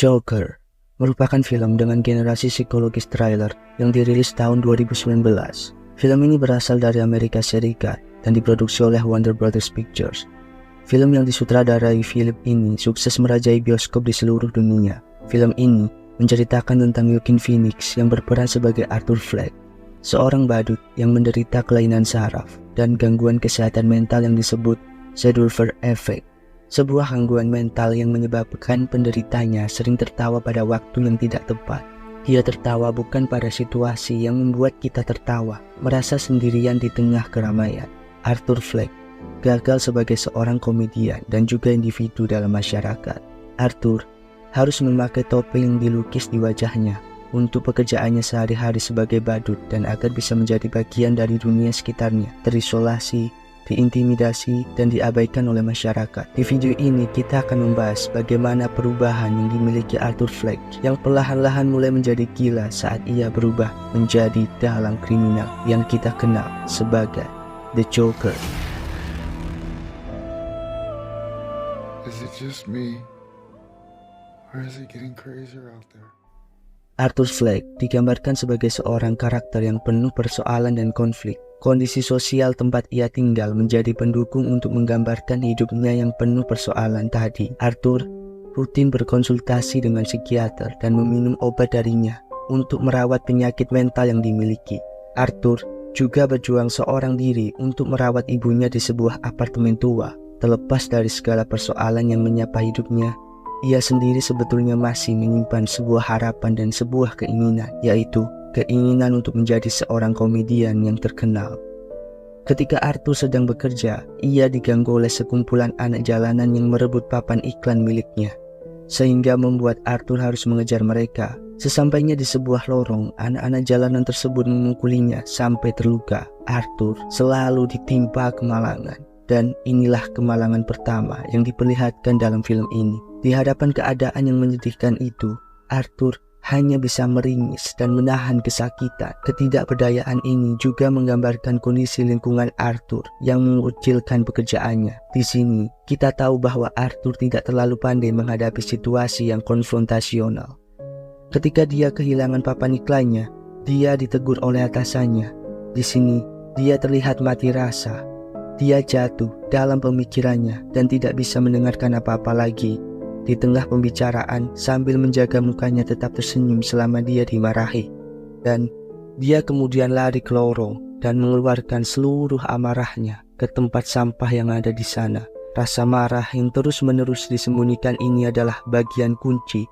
Joker merupakan film dengan generasi psikologis thriller yang dirilis tahun 2019. Film ini berasal dari Amerika Serikat dan diproduksi oleh Warner Brothers Pictures. Film yang disutradarai Philip ini sukses merajai bioskop di seluruh dunia. Film ini menceritakan tentang Joaquin Phoenix yang berperan sebagai Arthur Fleck, seorang badut yang menderita kelainan saraf dan gangguan kesehatan mental yang disebut Sedulfer Effect. Sebuah gangguan mental yang menyebabkan penderitanya sering tertawa pada waktu yang tidak tepat. Dia tertawa bukan pada situasi yang membuat kita tertawa, merasa sendirian di tengah keramaian. Arthur Fleck gagal sebagai seorang komedian dan juga individu dalam masyarakat. Arthur harus memakai topeng yang dilukis di wajahnya untuk pekerjaannya sehari-hari sebagai badut dan agar bisa menjadi bagian dari dunia sekitarnya, terisolasi, diintimidasi, dan diabaikan oleh masyarakat. Di video ini kita akan membahas bagaimana perubahan yang dimiliki Arthur Fleck yang perlahan-lahan mulai menjadi gila saat ia berubah menjadi dalang kriminal yang kita kenal sebagai The Joker. Is it just me? Or is it getting crazier out there? Arthur Fleck digambarkan sebagai seorang karakter yang penuh persoalan dan konflik. Kondisi sosial tempat ia tinggal menjadi pendukung untuk menggambarkan hidupnya yang penuh persoalan tadi. Arthur rutin berkonsultasi dengan psikiater dan meminum obat darinya untuk merawat penyakit mental yang dimiliki. Arthur juga berjuang seorang diri untuk merawat ibunya di sebuah apartemen tua. Terlepas dari segala persoalan yang menyapa hidupnya, ia sendiri sebetulnya masih menyimpan sebuah harapan dan sebuah keinginan, yaitu keinginan untuk menjadi seorang komedian yang terkenal. Ketika Arthur sedang bekerja, ia diganggu oleh sekumpulan anak jalanan yang merebut papan iklan miliknya, sehingga membuat Arthur harus mengejar mereka. Sesampainya di sebuah lorong, anak-anak jalanan tersebut memukulinya sampai terluka. Arthur selalu ditimpa kemalangan, dan inilah kemalangan pertama yang diperlihatkan dalam film ini. Di hadapan keadaan yang menyedihkan itu, Arthur hanya bisa meringis dan menahan kesakitan. Ketidakberdayaan ini juga menggambarkan kondisi lingkungan Arthur yang mengucilkan pekerjaannya. Di sini, kita tahu bahwa Arthur tidak terlalu pandai menghadapi situasi yang konfrontasional. Ketika dia kehilangan papan iklannya, dia ditegur oleh atasannya. Di sini, dia terlihat mati rasa. Dia jatuh dalam pemikirannya dan tidak bisa mendengarkan apa-apa lagi. Di tengah pembicaraan sambil menjaga mukanya tetap tersenyum selama dia dimarahi. Dan dia kemudian lari ke lorong dan mengeluarkan seluruh amarahnya ke tempat sampah yang ada di sana. Rasa marah yang terus-menerus disembunyikan ini adalah bagian kunci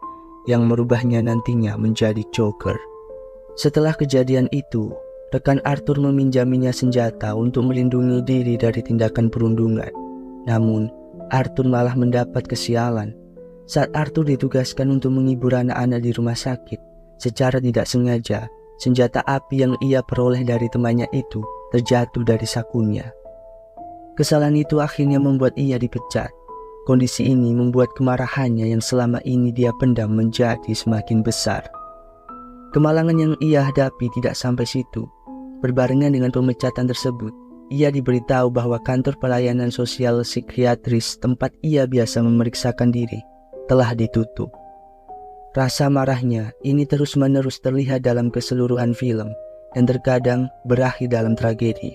yang merubahnya nantinya menjadi Joker. Setelah kejadian itu, rekan Arthur meminjaminya senjata untuk melindungi diri dari tindakan perundungan. Namun, Arthur malah mendapat kesialan. Saat Arthur ditugaskan untuk menghibur anak-anak di rumah sakit, secara tidak sengaja, senjata api yang ia peroleh dari temannya itu terjatuh dari sakunya. Kesalahan itu akhirnya membuat ia dipecat. Kondisi ini membuat kemarahannya yang selama ini dia pendam menjadi semakin besar. Kemalangan yang ia hadapi tidak sampai situ. Berbarengan dengan pemecatan tersebut, ia diberitahu bahwa kantor pelayanan sosial psikiatris tempat ia biasa memeriksakan diri telah ditutup. Rasa marahnya ini terus-menerus terlihat dalam keseluruhan film dan terkadang berakhir dalam tragedi.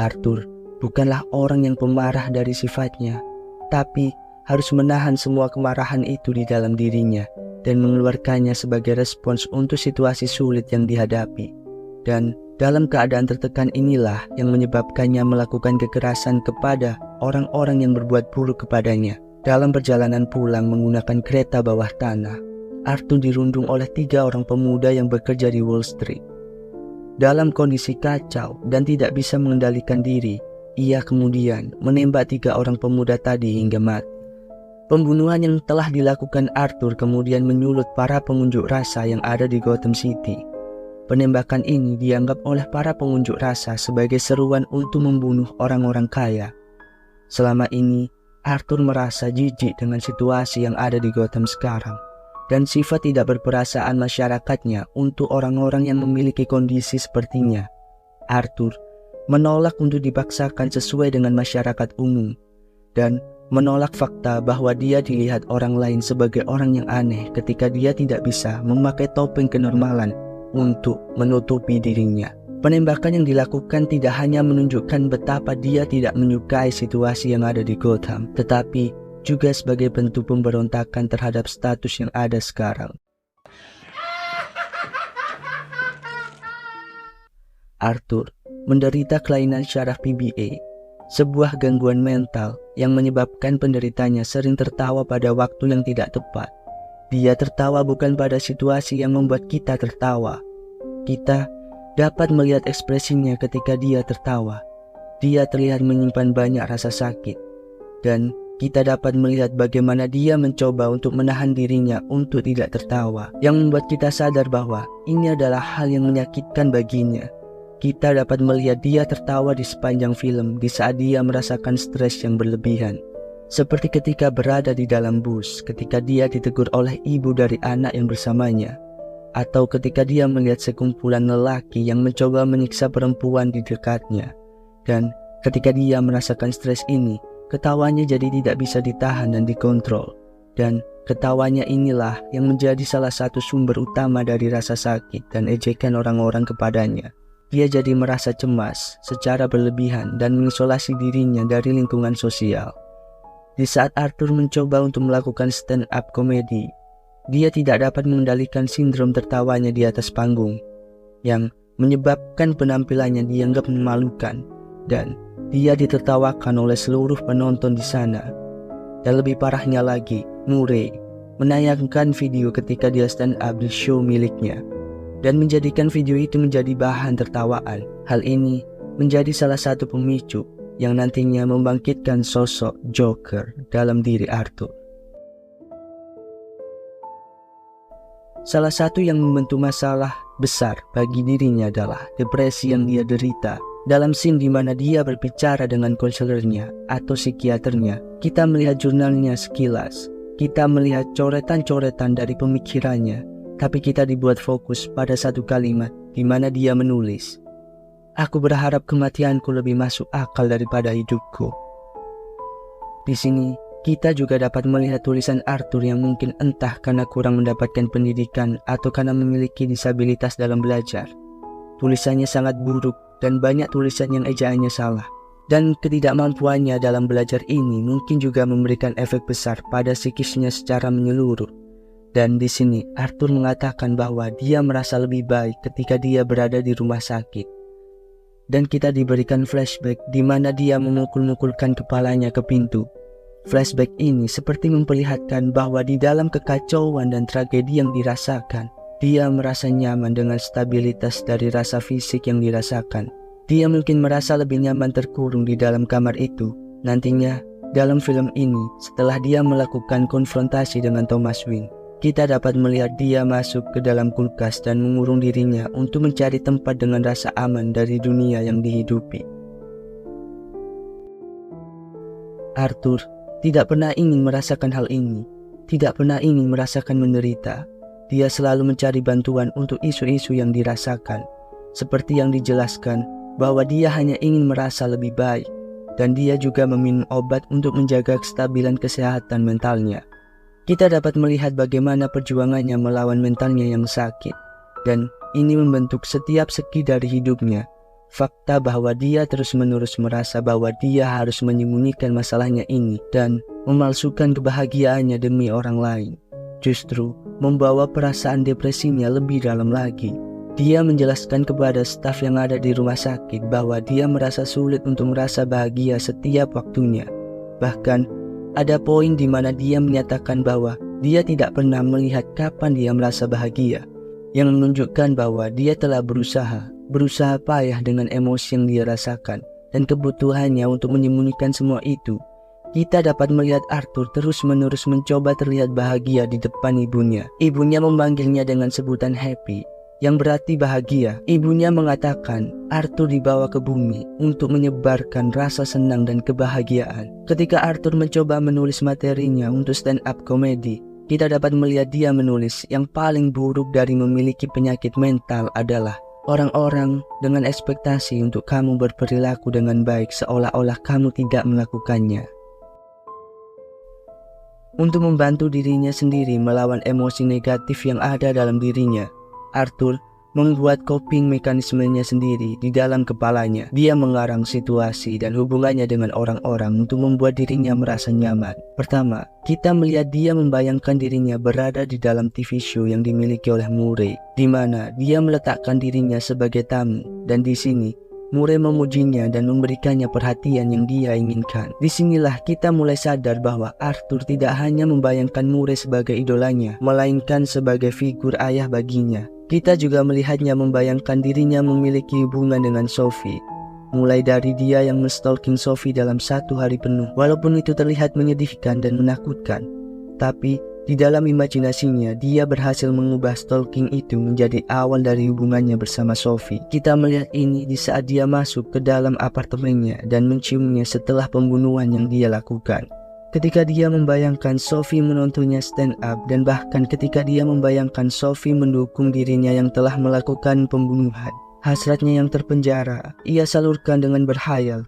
Arthur bukanlah orang yang pemarah dari sifatnya, tapi harus menahan semua kemarahan itu di dalam dirinya dan mengeluarkannya sebagai respons untuk situasi sulit yang dihadapi. Dan dalam keadaan tertekan inilah yang menyebabkannya melakukan kekerasan kepada orang-orang yang berbuat buruk kepadanya. Dalam perjalanan pulang menggunakan kereta bawah tanah, Arthur dirundung oleh 3 orang pemuda yang bekerja di Wall Street. Dalam kondisi kacau dan tidak bisa mengendalikan diri, ia kemudian menembak 3 orang pemuda tadi hingga mati. Pembunuhan yang telah dilakukan Arthur kemudian menyulut para pengunjuk rasa yang ada di Gotham City. Penembakan ini dianggap oleh para pengunjuk rasa sebagai seruan untuk membunuh orang-orang kaya. Selama ini, Arthur merasa jijik dengan situasi yang ada di Gotham sekarang dan sifat tidak berperasaan masyarakatnya untuk orang-orang yang memiliki kondisi sepertinya. Arthur menolak untuk dipaksakan sesuai dengan masyarakat umum dan menolak fakta bahwa dia dilihat orang lain sebagai orang yang aneh ketika dia tidak bisa memakai topeng kenormalan untuk menutupi dirinya. Penembakan yang dilakukan tidak hanya menunjukkan betapa dia tidak menyukai situasi yang ada di Gotham, tetapi juga sebagai bentuk pemberontakan terhadap status yang ada sekarang. Arthur menderita kelainan syaraf PBA, sebuah gangguan mental yang menyebabkan penderitanya sering tertawa pada waktu yang tidak tepat. Dia tertawa bukan pada situasi yang membuat kita tertawa. Kita dapat melihat ekspresinya ketika dia tertawa. Dia terlihat menyimpan banyak rasa sakit, dan kita dapat melihat bagaimana dia mencoba untuk menahan dirinya untuk tidak tertawa, yang membuat kita sadar bahwa ini adalah hal yang menyakitkan baginya. Kita dapat melihat dia tertawa di sepanjang film di saat dia merasakan stres yang berlebihan. Seperti ketika berada di dalam bus, ketika dia ditegur oleh ibu dari anak yang bersamanya, atau ketika dia melihat sekumpulan lelaki yang mencoba menyiksa perempuan di dekatnya. Dan ketika dia merasakan stres ini, ketawanya jadi tidak bisa ditahan dan dikontrol. Dan ketawanya inilah yang menjadi salah satu sumber utama dari rasa sakit dan ejekan orang-orang kepadanya. Dia jadi merasa cemas secara berlebihan dan mengisolasi dirinya dari lingkungan sosial. Di saat Arthur mencoba untuk melakukan stand-up komedi, dia tidak dapat mengendalikan sindrom tertawanya di atas panggung, yang menyebabkan penampilannya dianggap memalukan, dan dia ditertawakan oleh seluruh penonton di sana. Dan lebih parahnya lagi, Murray menayangkan video ketika dia stand-up di show miliknya, dan menjadikan video itu menjadi bahan tertawaan. Hal ini menjadi salah satu pemicu yang nantinya membangkitkan sosok Joker dalam diri Arthur. Salah satu yang membentuk masalah besar bagi dirinya adalah depresi yang dia derita. Dalam scene di mana dia berbicara dengan konselornya atau psikiaternya, kita melihat jurnalnya sekilas. Kita melihat coretan-coretan dari pemikirannya, tapi kita dibuat fokus pada satu kalimat di mana dia menulis, "Aku berharap kematianku lebih masuk akal daripada hidupku." Di sini, kita juga dapat melihat tulisan Arthur yang mungkin entah karena kurang mendapatkan pendidikan atau karena memiliki disabilitas dalam belajar. Tulisannya sangat buruk dan banyak tulisan yang ejaannya salah. Dan ketidakmampuannya dalam belajar ini mungkin juga memberikan efek besar pada psikisnya secara menyeluruh. Dan di sini Arthur mengatakan bahwa dia merasa lebih baik ketika dia berada di rumah sakit. Dan kita diberikan flashback di mana dia memukul-mukulkan kepalanya ke pintu. Flashback ini seperti memperlihatkan bahwa di dalam kekacauan dan tragedi yang dirasakan, dia merasa nyaman dengan stabilitas dari rasa fisik yang dirasakan. Dia mungkin merasa lebih nyaman terkurung di dalam kamar itu. Nantinya, dalam film ini, setelah dia melakukan konfrontasi dengan Thomas Wayne, kita dapat melihat dia masuk ke dalam kulkas dan mengurung dirinya untuk mencari tempat dengan rasa aman dari dunia yang dihidupi. Arthur tidak pernah ingin merasakan hal ini, tidak pernah ingin merasakan menderita. Dia selalu mencari bantuan untuk isu-isu yang dirasakan, seperti yang dijelaskan bahwa dia hanya ingin merasa lebih baik, dan dia juga meminum obat untuk menjaga kestabilan kesehatan mentalnya. Kita dapat melihat bagaimana perjuangannya melawan mentalnya yang sakit, dan ini membentuk setiap segi dari hidupnya. Fakta bahwa dia terus-menerus merasa bahwa dia harus menyembunyikan masalahnya ini dan memalsukan kebahagiaannya demi orang lain, justru membawa perasaan depresinya lebih dalam lagi. Dia menjelaskan kepada staf yang ada di rumah sakit bahwa dia merasa sulit untuk merasa bahagia setiap waktunya. Bahkan, ada poin di mana dia menyatakan bahwa dia tidak pernah melihat kapan dia merasa bahagia, yang menunjukkan bahwa dia telah berusaha payah dengan emosi yang dia rasakan dan kebutuhannya untuk menyembunyikan semua itu. Kita dapat melihat Arthur terus-menerus mencoba terlihat bahagia di depan ibunya. Ibunya memanggilnya dengan sebutan Happy, yang berarti bahagia. Ibunya mengatakan Arthur dibawa ke bumi untuk menyebarkan rasa senang dan kebahagiaan. Ketika Arthur mencoba menulis materinya untuk stand-up komedi, kita dapat melihat dia menulis yang paling buruk dari memiliki penyakit mental adalah orang-orang dengan ekspektasi untuk kamu berperilaku dengan baik seolah-olah kamu tidak melakukannya. Untuk membantu dirinya sendiri melawan emosi negatif yang ada dalam dirinya, Arthur membuat coping mekanismenya sendiri di dalam kepalanya. Dia mengarang situasi dan hubungannya dengan orang-orang untuk membuat dirinya merasa nyaman. Pertama, kita melihat dia membayangkan dirinya berada di dalam TV show yang dimiliki oleh Murray, di mana dia meletakkan dirinya sebagai tamu, dan di sini Murray memujinya dan memberikannya perhatian yang dia inginkan. Disinilah kita mulai sadar bahwa Arthur tidak hanya membayangkan Murray sebagai idolanya, melainkan sebagai figur ayah baginya. Kita juga melihatnya membayangkan dirinya memiliki hubungan dengan Sophie. Mulai dari dia yang menstalking Sophie dalam 1 hari penuh. Walaupun itu terlihat menyedihkan dan menakutkan, tapi di dalam imajinasinya dia berhasil mengubah stalking itu menjadi awal dari hubungannya bersama Sophie. Kita melihat ini di saat dia masuk ke dalam apartemennya dan menciumnya setelah pembunuhan yang dia lakukan. Ketika dia membayangkan Sophie menontonnya stand up, dan bahkan ketika dia membayangkan Sophie mendukung dirinya yang telah melakukan pembunuhan. Hasratnya yang terpenjara, ia salurkan dengan berhayal.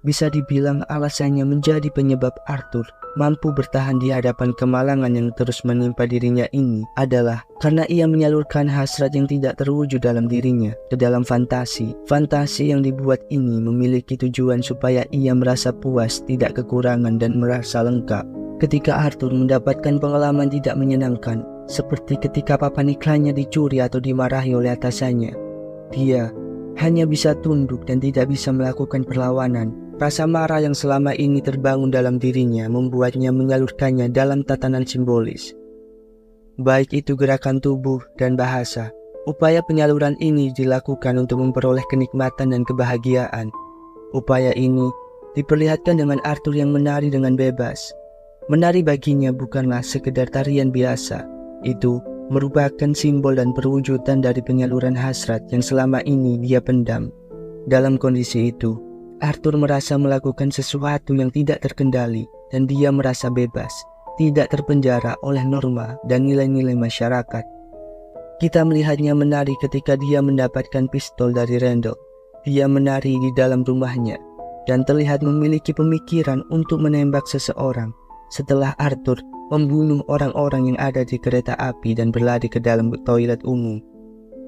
Bisa dibilang alasannya menjadi penyebab Arthur mampu bertahan di hadapan kemalangan yang terus menimpa dirinya ini adalah karena ia menyalurkan hasrat yang tidak terwujud dalam dirinya ke dalam fantasi. Fantasi yang dibuat ini memiliki tujuan supaya ia merasa puas, tidak kekurangan, dan merasa lengkap. Ketika Arthur mendapatkan pengalaman tidak menyenangkan, seperti ketika papan iklannya dicuri atau dimarahi oleh atasannya, dia hanya bisa tunduk dan tidak bisa melakukan perlawanan. Rasa marah yang selama ini terbangun dalam dirinya membuatnya menyalurkannya dalam tatanan simbolis. Baik itu gerakan tubuh dan bahasa, upaya penyaluran ini dilakukan untuk memperoleh kenikmatan dan kebahagiaan. Upaya ini diperlihatkan dengan Arthur yang menari dengan bebas. Menari baginya bukanlah sekedar tarian biasa, itu merupakan simbol dan perwujudan dari penyaluran hasrat yang selama ini dia pendam. Dalam kondisi itu, Arthur merasa melakukan sesuatu yang tidak terkendali dan dia merasa bebas, tidak terpenjara oleh norma dan nilai-nilai masyarakat. Kita melihatnya menari ketika dia mendapatkan pistol dari Randall. Dia menari di dalam rumahnya dan terlihat memiliki pemikiran untuk menembak seseorang setelah Arthur membunuh orang-orang yang ada di kereta api dan berlari ke dalam toilet umum.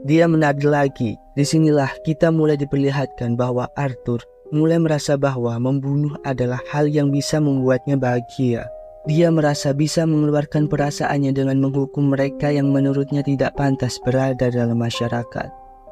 Dia menari lagi. Disinilah kita mulai diperlihatkan bahwa Arthur mulai merasa bahwa membunuh adalah hal yang bisa membuatnya bahagia. Dia merasa bisa mengeluarkan perasaannya dengan menghukum mereka yang menurutnya tidak pantas berada dalam masyarakat.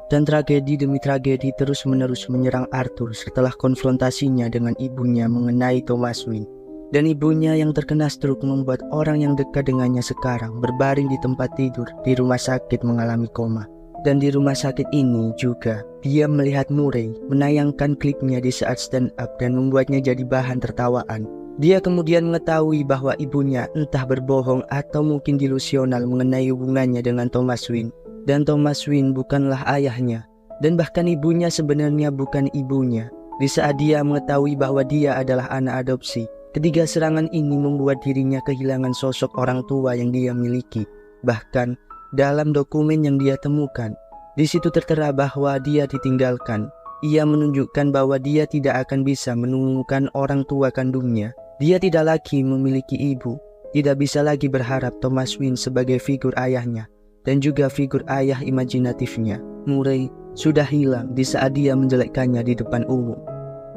Dan tragedi demi tragedi terus-menerus menyerang Arthur setelah konfrontasinya dengan ibunya mengenai Thomas Wayne. Dan ibunya yang terkena stroke membuat orang yang dekat dengannya sekarang berbaring di tempat tidur di rumah sakit mengalami koma. Dan di rumah sakit ini juga, dia melihat Murray menayangkan klipnya di saat stand up dan membuatnya jadi bahan tertawaan. Dia kemudian mengetahui bahwa ibunya entah berbohong atau mungkin delusional mengenai hubungannya dengan Thomas Wayne. Dan Thomas Wayne bukanlah ayahnya, dan bahkan ibunya sebenarnya bukan ibunya. Di saat dia mengetahui bahwa dia adalah anak adopsi, ketiga serangan ini membuat dirinya kehilangan sosok orang tua yang dia miliki. Bahkan dalam dokumen yang dia temukan, di situ tertera bahwa dia ditinggalkan. Ia menunjukkan bahwa dia tidak akan bisa menemukan orang tua kandungnya. Dia tidak lagi memiliki ibu, tidak bisa lagi berharap Thomas Wayne sebagai figur ayahnya dan juga figur ayah imajinatifnya. Murray sudah hilang di saat dia menjelekkannya di depan umum.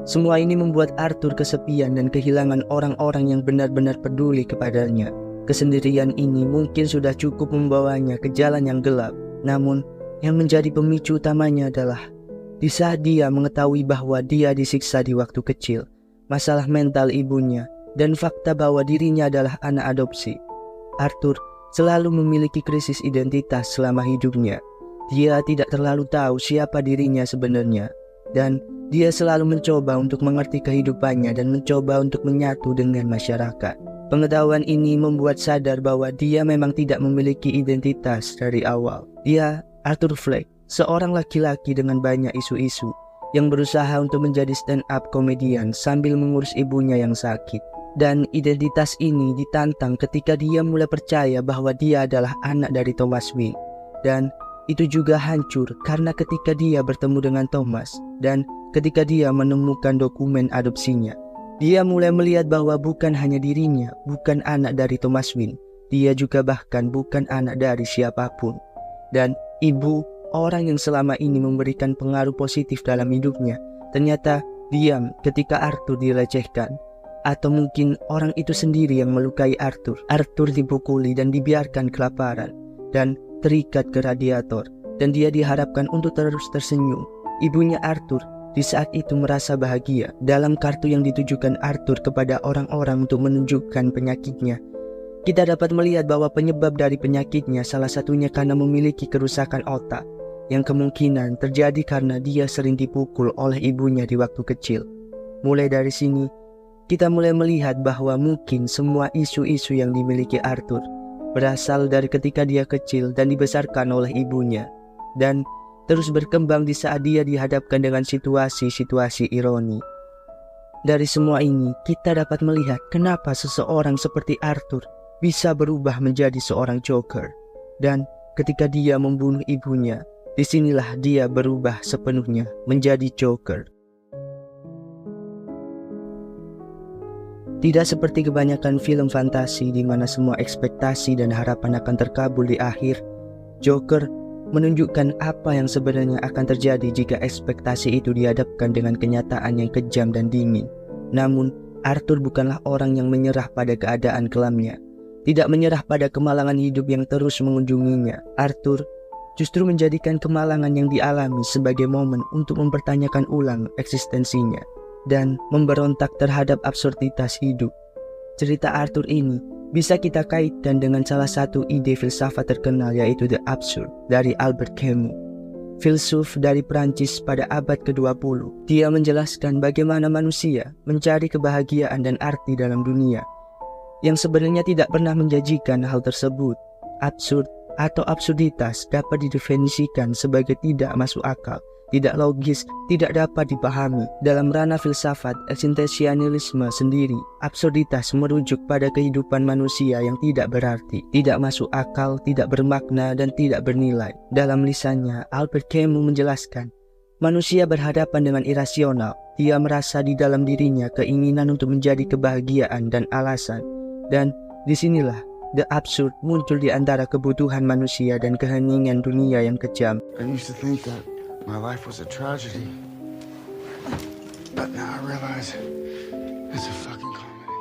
Semua ini membuat Arthur kesepian dan kehilangan orang-orang yang benar-benar peduli kepadanya. Kesendirian ini mungkin sudah cukup membawanya ke jalan yang gelap. Namun, yang menjadi pemicu utamanya adalah di saat dia mengetahui bahwa dia disiksa di waktu kecil, masalah mental ibunya, dan fakta bahwa dirinya adalah anak adopsi. Arthur selalu memiliki krisis identitas selama hidupnya. Dia tidak terlalu tahu siapa dirinya sebenarnya, dan dia selalu mencoba untuk mengerti kehidupannya dan mencoba untuk menyatu dengan masyarakat. Pengetahuan ini membuat sadar bahwa dia memang tidak memiliki identitas dari awal. Dia, Arthur Fleck, seorang laki-laki dengan banyak isu-isu yang berusaha untuk menjadi stand-up komedian sambil mengurus ibunya yang sakit. Dan identitas ini ditantang ketika dia mulai percaya bahwa dia adalah anak dari Thomas Wayne. Dan itu juga hancur karena ketika dia bertemu dengan Thomas dan ketika dia menemukan dokumen adopsinya, Dia mulai melihat bahwa bukan hanya dirinya, bukan anak dari Thomas Wayne, dia juga bahkan bukan anak dari siapapun. Dan ibu, orang yang selama ini memberikan pengaruh positif dalam hidupnya, ternyata diam ketika Arthur dilecehkan. Atau mungkin orang itu sendiri yang melukai Arthur. Arthur dipukuli dan dibiarkan kelaparan dan terikat ke radiator, dan dia diharapkan untuk terus tersenyum. Ibunya Arthur di saat itu merasa bahagia. Dalam kartu yang ditujukan Arthur kepada orang-orang untuk menunjukkan penyakitnya, kita dapat melihat bahwa penyebab dari penyakitnya salah satunya karena memiliki kerusakan otak, yang kemungkinan terjadi karena dia sering dipukul oleh ibunya di waktu kecil. Mulai dari sini, kita mulai melihat bahwa mungkin semua isu-isu yang dimiliki Arthur berasal dari ketika dia kecil dan dibesarkan oleh ibunya, dan terus berkembang di saat dia dihadapkan dengan situasi-situasi ironi. Dari semua ini, kita dapat melihat kenapa seseorang seperti Arthur bisa berubah menjadi seorang Joker. Dan ketika dia membunuh ibunya, disinilah dia berubah sepenuhnya menjadi Joker. Tidak seperti kebanyakan film fantasi di mana semua ekspektasi dan harapan akan terkabul di akhir, Joker menunjukkan apa yang sebenarnya akan terjadi jika ekspektasi itu dihadapkan dengan kenyataan yang kejam dan dingin. Namun, Arthur bukanlah orang yang menyerah pada keadaan kelamnya, tidak menyerah pada kemalangan hidup yang terus mengunjunginya. Arthur justru menjadikan kemalangan yang dialami sebagai momen untuk mempertanyakan ulang eksistensinya dan memberontak terhadap absurditas hidup. Cerita Arthur ini bisa kita kaitkan dengan salah satu ide filsafat terkenal, yaitu The Absurd dari Albert Camus, filsuf dari Prancis pada abad ke-20. Dia menjelaskan bagaimana manusia mencari kebahagiaan dan arti dalam dunia yang sebenarnya tidak pernah menjanjikan hal tersebut. Absurd atau absurditas dapat didefinisikan sebagai tidak masuk akal, tidak logis, tidak dapat dipahami. Dalam ranah filsafat eksistensialisme sendiri, absurditas merujuk pada kehidupan manusia yang tidak berarti, tidak masuk akal, tidak bermakna, dan tidak bernilai. Dalam lisannya, Albert Camus menjelaskan, manusia berhadapan dengan irasional. Dia merasa di dalam dirinya keinginan untuk menjadi kebahagiaan dan alasan. Dan disinilah the absurd muncul di antara kebutuhan manusia dan keheningan dunia yang kejam. I used to think that my life was a tragedy, but now I realize it's a fucking comedy.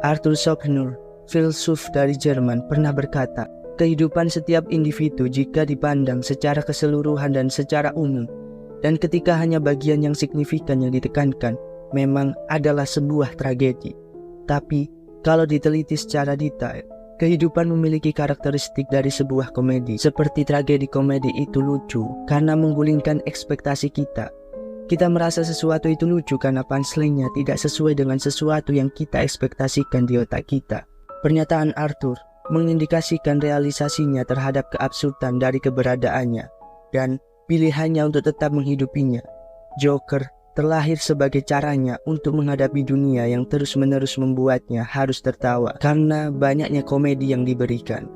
Arthur Schopenhauer, filsuf dari Jerman, pernah berkata, kehidupan setiap individu jika dipandang secara keseluruhan dan secara umum, dan ketika hanya bagian yang signifikan yang ditekankan, memang adalah sebuah tragedi. Tapi, kalau diteliti secara detail, kehidupan memiliki karakteristik dari sebuah komedi. Seperti tragedi komedi itu lucu karena menggulingkan ekspektasi kita. Kita merasa sesuatu itu lucu karena punchline-nya tidak sesuai dengan sesuatu yang kita ekspektasikan di otak kita. Pernyataan Arthur mengindikasikan realisasinya terhadap keabsurdan dari keberadaannya dan pilihannya untuk tetap menghidupinya. Joker terlahir sebagai caranya untuk menghadapi dunia yang terus-menerus membuatnya harus tertawa karena banyaknya komedi yang diberikan.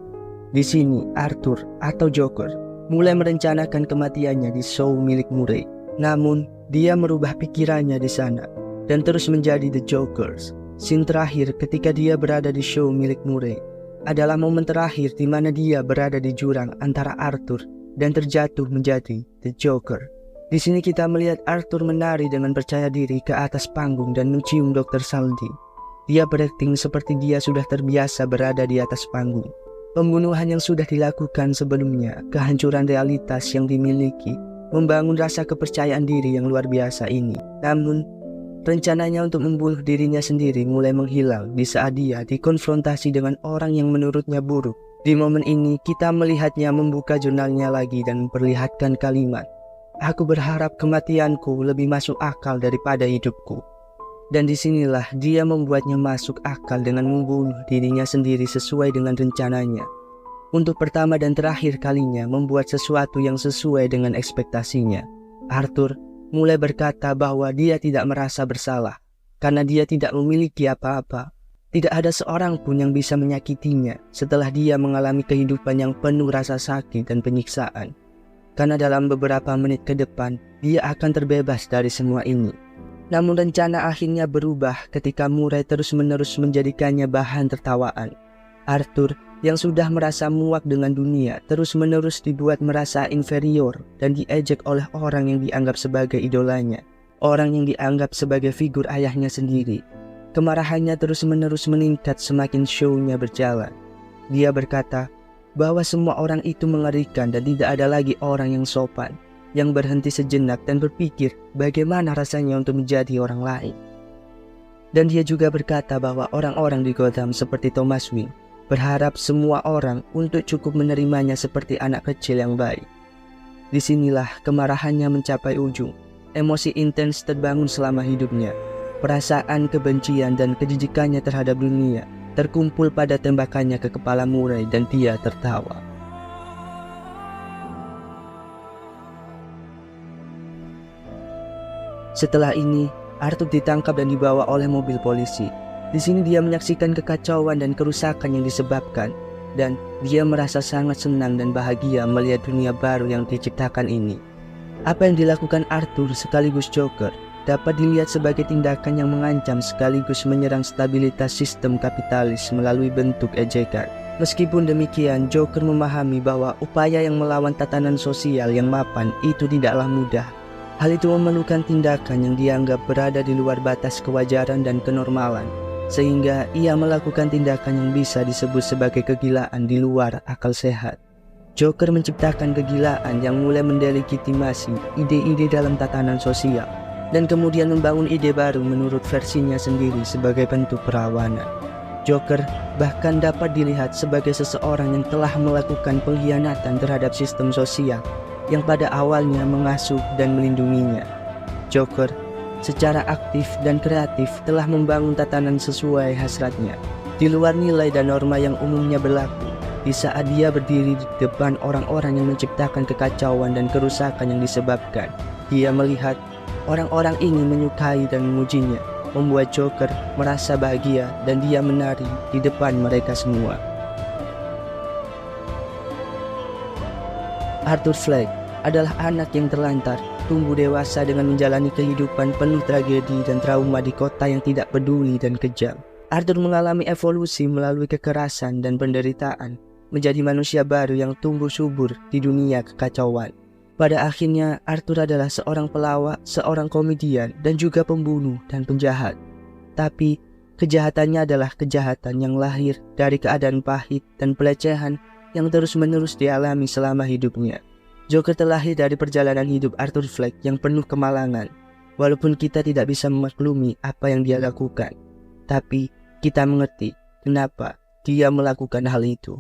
Di sini, Arthur atau Joker mulai merencanakan kematiannya di show milik Murray. Namun, dia merubah pikirannya di sana dan terus menjadi The Jokers. Scene terakhir ketika dia berada di show milik Murray adalah momen terakhir di mana dia berada di jurang antara Arthur dan terjatuh menjadi The Joker. Di sini kita melihat Arthur menari dengan percaya diri ke atas panggung dan mencium Dr. Saldi. Dia berakting seperti dia sudah terbiasa berada di atas panggung. Pembunuhan yang sudah dilakukan sebelumnya, kehancuran realitas yang dimiliki, membangun rasa kepercayaan diri yang luar biasa ini. Namun, rencananya untuk membunuh dirinya sendiri mulai menghilang di saat dia dikonfrontasi dengan orang yang menurutnya buruk. Di momen ini, kita melihatnya membuka jurnalnya lagi dan memperlihatkan kalimat, "Aku berharap kematianku lebih masuk akal daripada hidupku." Dan disinilah dia membuatnya masuk akal dengan membunuh dirinya sendiri sesuai dengan rencananya. Untuk pertama dan terakhir kalinya membuat sesuatu yang sesuai dengan ekspektasinya. Arthur mulai berkata bahwa dia tidak merasa bersalah karena dia tidak memiliki apa-apa. Tidak ada seorang pun yang bisa menyakitinya setelah dia mengalami kehidupan yang penuh rasa sakit dan penyiksaan. Karena dalam beberapa menit ke depan, dia akan terbebas dari semua ini. Namun rencana akhirnya berubah ketika Murray terus-menerus menjadikannya bahan tertawaan. Arthur yang sudah merasa muak dengan dunia terus-menerus dibuat merasa inferior dan diejek oleh orang yang dianggap sebagai idolanya, orang yang dianggap sebagai figur ayahnya sendiri. Kemarahannya terus-menerus meningkat semakin show-nya berjalan. Dia berkata bahwa semua orang itu mengerikan dan tidak ada lagi orang yang sopan, yang berhenti sejenak dan berpikir bagaimana rasanya untuk menjadi orang lain. Dan dia juga berkata bahwa orang-orang di Gotham seperti Thomas Wayne berharap semua orang untuk cukup menerimanya seperti anak kecil yang baik. Disinilah kemarahannya mencapai ujung. Emosi intens terbangun selama hidupnya. Perasaan kebencian dan kejijikannya terhadap dunia terkumpul pada tembakannya ke kepala Murray dan dia tertawa. Setelah ini, Arthur ditangkap dan dibawa oleh mobil polisi. Di sini dia menyaksikan kekacauan dan kerusakan yang disebabkan, dan dia merasa sangat senang dan bahagia melihat dunia baru yang diciptakan ini. Apa yang dilakukan Arthur sekaligus Joker dapat dilihat sebagai tindakan yang mengancam sekaligus menyerang stabilitas sistem kapitalis melalui bentuk ejekan. Meskipun demikian, Joker memahami bahwa upaya yang melawan tatanan sosial yang mapan itu tidaklah mudah. Hal itu memerlukan tindakan yang dianggap berada di luar batas kewajaran dan kenormalan, sehingga ia melakukan tindakan yang bisa disebut sebagai kegilaan di luar akal sehat. Joker menciptakan kegilaan yang mulai mendelegitimasi ide-ide dalam tatanan sosial, dan kemudian membangun ide baru menurut versinya sendiri sebagai bentuk perlawanan. Joker bahkan dapat dilihat sebagai seseorang yang telah melakukan pengkhianatan terhadap sistem sosial yang pada awalnya mengasuh dan melindunginya. Joker secara aktif dan kreatif telah membangun tatanan sesuai hasratnya, di luar nilai dan norma yang umumnya berlaku. Di saat dia berdiri di depan orang-orang yang menciptakan kekacauan dan kerusakan yang disebabkan, dia melihat orang-orang ini menyukai dan memujinya, membuat Joker merasa bahagia dan dia menari di depan mereka semua. Arthur Fleck adalah anak yang terlantar, tumbuh dewasa dengan menjalani kehidupan penuh tragedi dan trauma di kota yang tidak peduli dan kejam. Arthur mengalami evolusi melalui kekerasan dan penderitaan, menjadi manusia baru yang tumbuh subur di dunia kekacauan. Pada akhirnya, Arthur adalah seorang pelawak, seorang komedian, dan juga pembunuh dan penjahat. Tapi, kejahatannya adalah kejahatan yang lahir dari keadaan pahit dan pelecehan yang terus-menerus dialami selama hidupnya. Joker terlahir dari perjalanan hidup Arthur Fleck yang penuh kemalangan. Walaupun kita tidak bisa memaklumi apa yang dia lakukan, tapi kita mengerti kenapa dia melakukan hal itu.